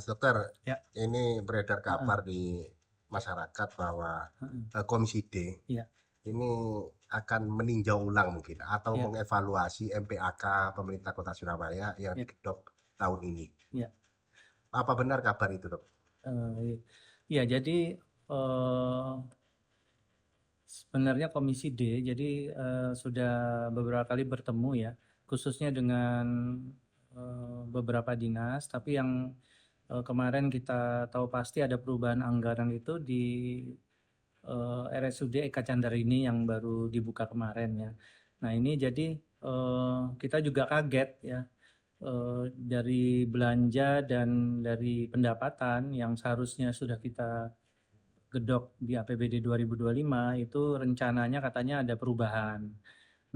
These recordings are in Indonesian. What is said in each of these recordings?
Mas Dokter, Ya, ini beredar heeh, kabar di masyarakat bahwa heeh, Komisi D iya, ini akan meninjau ulang mungkin atau iya, mengevaluasi MPAK pemerintah Kota Surabaya yang iya, dikedok tahun ini. iya, Apa benar kabar itu, Dok? iya. Iya, jadi eh, sebenarnya Komisi D jadi sudah beberapa kali bertemu ya, khususnya dengan beberapa dinas, tapi yang kemarin kita tahu pasti ada perubahan anggaran itu di RSUD Eka Candarini yang baru dibuka kemarin ya. Nah ini jadi kita juga kaget ya, dari belanja dan dari pendapatan yang seharusnya sudah kita gedok di APBD 2025 itu rencananya katanya ada perubahan.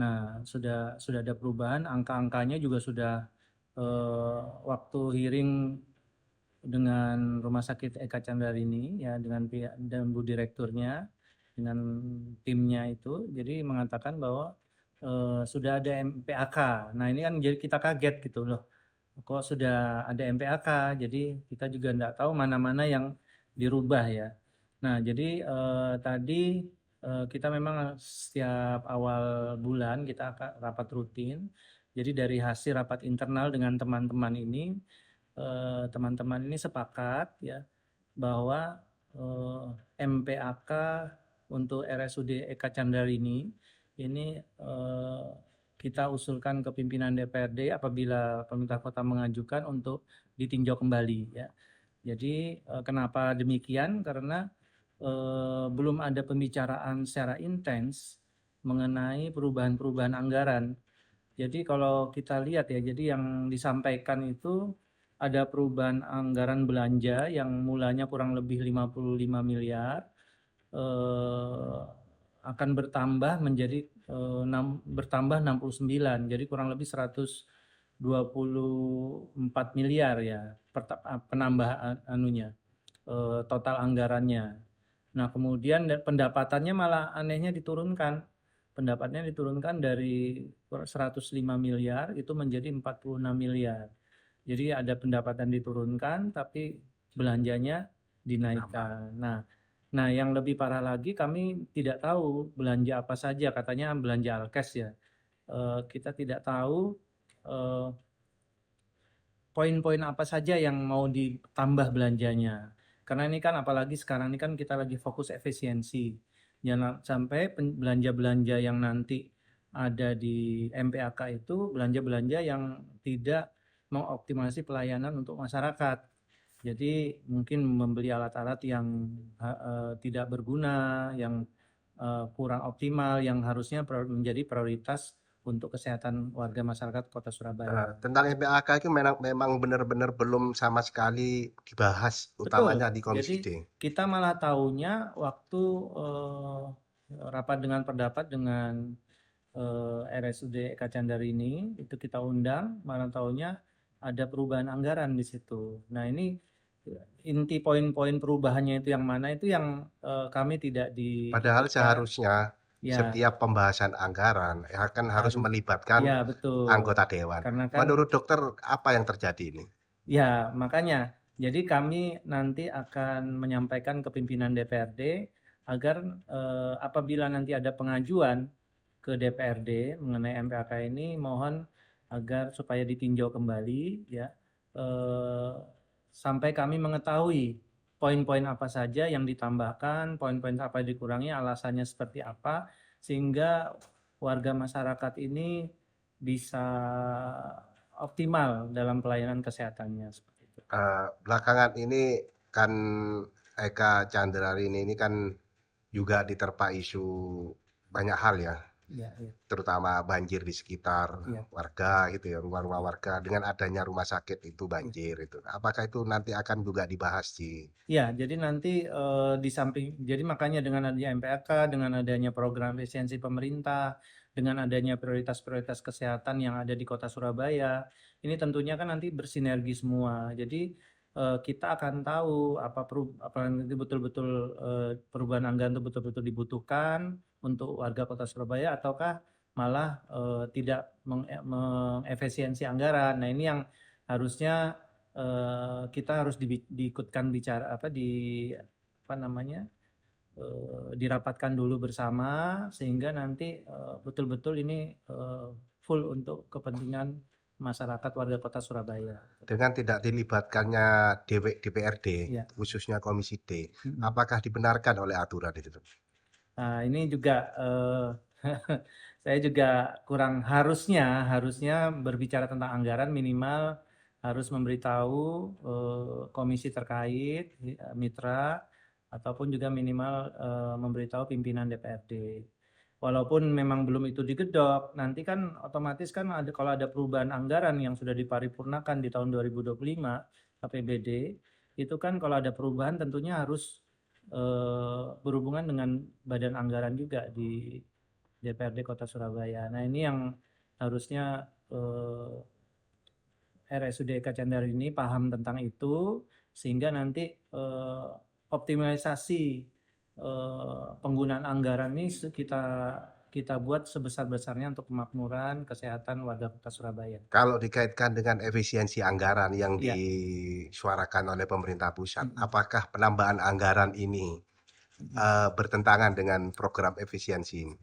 Nah, sudah ada perubahan, angka-angkanya juga sudah waktu hearing dengan Rumah Sakit Eka Candarini ya dengan pihak dan Bu Direkturnya dengan timnya itu jadi mengatakan bahwa sudah ada MPAK. Nah, ini kan jadi kita kaget gitu loh. Kok sudah ada MPAK? Jadi kita juga enggak tahu mana-mana yang dirubah ya. Nah, jadi tadi kita memang setiap awal bulan kita rapat rutin. Jadi dari hasil rapat internal dengan teman-teman ini, teman-teman ini sepakat ya bahwa MPAK untuk RSUD Eka Candarini ini kita usulkan ke pimpinan DPRD apabila pemerintah kota mengajukan untuk ditinjau kembali ya. Jadi kenapa demikian? Karena belum ada pembicaraan secara intens mengenai perubahan-perubahan anggaran. Jadi kalau kita lihat ya, jadi yang disampaikan itu ada perubahan anggaran belanja yang mulanya kurang lebih 55 miliar eh, akan bertambah menjadi bertambah 69, jadi kurang lebih 124 miliar ya penambahan anunya total anggarannya. Nah, kemudian pendapatannya malah anehnya diturunkan. Pendapatnya diturunkan dari 105 miliar itu menjadi 46 miliar. Jadi ada pendapatan diturunkan tapi belanjanya dinaikkan. Nah, yang lebih parah lagi kami tidak tahu belanja apa saja, katanya belanja alkes ya. Kita tidak tahu eh, poin-poin apa saja yang mau ditambah belanjanya. Karena ini kan apalagi sekarang ini kan kita lagi fokus efisiensi. Jangan sampai belanja-belanja yang nanti ada di MPAK itu belanja-belanja yang tidak mengoptimasi pelayanan untuk masyarakat. Jadi mungkin membeli alat-alat yang tidak berguna, yang kurang optimal, yang harusnya menjadi prioritas untuk kesehatan warga masyarakat Kota Surabaya. Tentang MPAK itu memang benar-benar belum sama sekali dibahas, Betul. utamanya di Komisi Jadi D. kita malah tahunya waktu rapat dengan pendapat dengan RSUD Eka Candarini itu kita undang, malah tahunya ada perubahan anggaran di situ. Nah ini inti poin-poin perubahannya itu yang mana itu yang kami tidak Padahal diberikan. seharusnya Ya setiap pembahasan anggaran akan harus harus. melibatkan Ya betul. anggota dewan. Karena kan Menurut dokter, apa yang terjadi ini? ya, makanya. Jadi kami nanti akan menyampaikan ke pimpinan DPRD agar apabila nanti ada pengajuan ke DPRD mengenai MPAK ini, mohon agar supaya ditinjau kembali ya, eh, sampai kami mengetahui poin-poin apa saja yang ditambahkan, poin-poin apa yang dikurangi, alasannya seperti apa, sehingga warga masyarakat ini bisa optimal dalam pelayanan kesehatannya seperti itu. Belakangan ini kan Eka Chandra ini kan juga diterpa isu banyak hal ya, Iya, iya, terutama banjir di sekitar iya, warga gitu ya, rumah-rumah iya, warga dengan adanya rumah sakit itu iya. banjir itu. Apakah itu nanti akan juga dibahas di Ya, jadi nanti di samping, jadi makanya dengan adanya MPAK, dengan adanya program efisiensi pemerintah, dengan adanya prioritas-prioritas kesehatan yang ada di Kota Surabaya, ini tentunya kan nanti bersinergi semua. Jadi kita akan tahu apa yang nanti betul-betul perubahan anggaran itu betul-betul dibutuhkan untuk warga Kota Surabaya, ataukah malah tidak mengefisiensi anggaran. Nah, ini yang harusnya kita harus diikutkan bicara dirapatkan dulu bersama sehingga nanti betul-betul ini full untuk kepentingan masyarakat warga Kota Surabaya. Dengan tidak dilibatkannya DPRD, Ya. khususnya Komisi D, apakah dibenarkan oleh aturan itu? Nah, ini juga saya juga kurang harusnya berbicara tentang anggaran minimal harus memberitahu komisi terkait, mitra, ataupun juga minimal memberitahu pimpinan DPRD. Walaupun memang belum itu digedok, nanti kan otomatis kan kalau ada perubahan anggaran yang sudah diparipurnakan di tahun 2025 APBD, itu kan kalau ada perubahan tentunya harus berhubungan dengan badan anggaran juga di DPRD Kota Surabaya. Nah, ini yang harusnya RSUD Eka Candra ini paham tentang itu sehingga nanti optimalisasi penggunaan anggaran ini kita buat sebesar-besarnya untuk kemakmuran kesehatan warga Kota Surabaya. Kalau dikaitkan dengan efisiensi anggaran yang disuarakan oleh pemerintah pusat, apakah penambahan anggaran ini bertentangan dengan program efisiensi ini?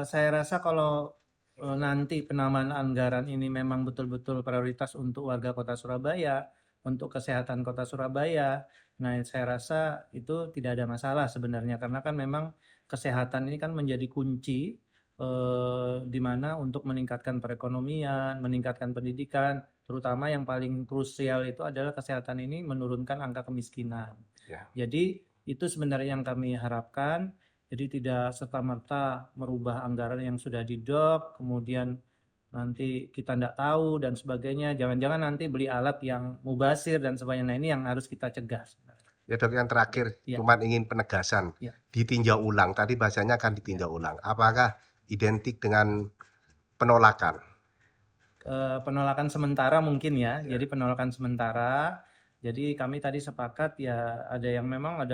Saya rasa kalau nanti penambahan anggaran ini memang betul-betul prioritas untuk warga Kota Surabaya, untuk kesehatan Kota Surabaya, nah saya rasa itu tidak ada masalah sebenarnya karena kan memang kesehatan ini kan menjadi kunci di mana untuk meningkatkan perekonomian, meningkatkan pendidikan, terutama yang paling krusial itu adalah kesehatan ini menurunkan angka kemiskinan. Ya. Jadi itu sebenarnya yang kami harapkan. Jadi tidak serta-merta merubah anggaran yang sudah didok, kemudian nanti kita tidak tahu dan sebagainya. Jangan-jangan nanti beli alat yang mubazir dan sebagainya. Nah, ini yang harus kita cegah. Ya Dok, yang terakhir cuma ingin penegasan. Ditinjau ulang, tadi bahasanya akan ditinjau ulang. Apakah identik dengan penolakan? Penolakan sementara mungkin ya. Jadi penolakan sementara. Jadi kami tadi sepakat ya ada yang memang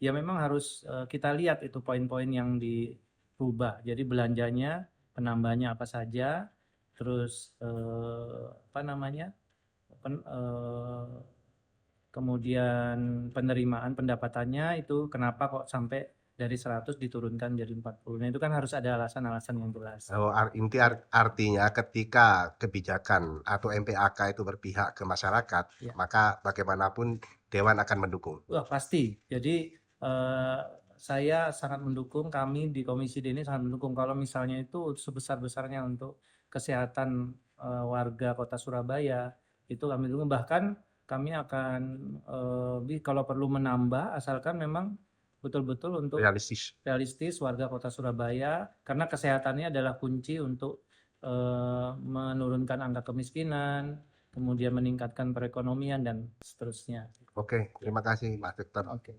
ya memang harus kita lihat itu poin-poin yang dirubah. Jadi belanjanya, penambahannya apa saja, terus kemudian penerimaan pendapatannya itu kenapa kok sampai dari 100 diturunkan jadi 40. Nah, itu kan harus ada alasan-alasan yang jelas. Artinya ketika kebijakan atau MPAK itu berpihak ke masyarakat, maka bagaimanapun Dewan akan mendukung. Wah, pasti. Jadi saya sangat mendukung, kami di Komisi D ini sangat mendukung kalau misalnya itu sebesar-besarnya untuk kesehatan warga Kota Surabaya, itu kami dukung. Bahkan kami akan kalau perlu menambah asalkan memang betul-betul untuk realistis warga Kota Surabaya karena kesehatannya adalah kunci untuk menurunkan angka kemiskinan, kemudian meningkatkan perekonomian dan seterusnya. Oke, terima kasih Mas Victor. Oke.